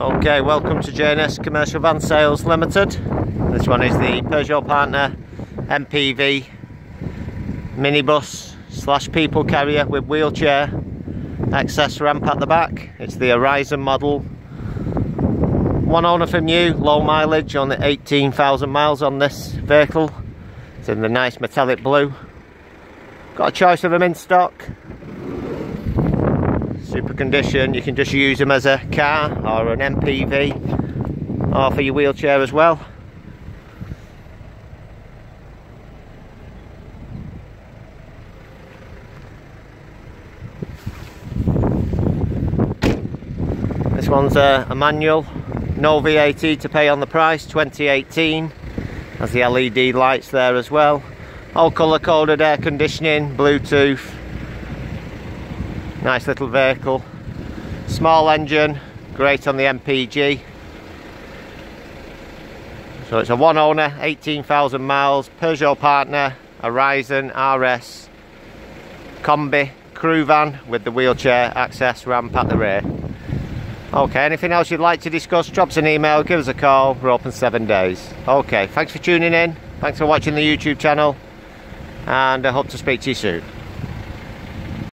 Okay, welcome to J&S Commercial Van Sales Limited. This one is the Peugeot Partner MPV minibus / people carrier with wheelchair access ramp at the back. It's the Horizon model. One owner from new, low mileage, only 18,000 miles on this vehicle. It's in the nice metallic blue. Got a choice of them in stock. Super condition. You can just use them as a car or an MPV or for your wheelchair as well. This one's a manual, no VAT to pay on the price, 2018. Has the LED lights there as well. All colour coded air conditioning, Bluetooth. Nice little vehicle. Small engine, great on the MPG. So it's a one owner, 18,000 miles, Peugeot Partner, Horizon RS, Kombi, crew van with the wheelchair access ramp at the rear. Okay, anything else you'd like to discuss, drop us an email, give us a call, we're open 7 days. Okay, thanks for tuning in, thanks for watching the YouTube channel, and I hope to speak to you soon.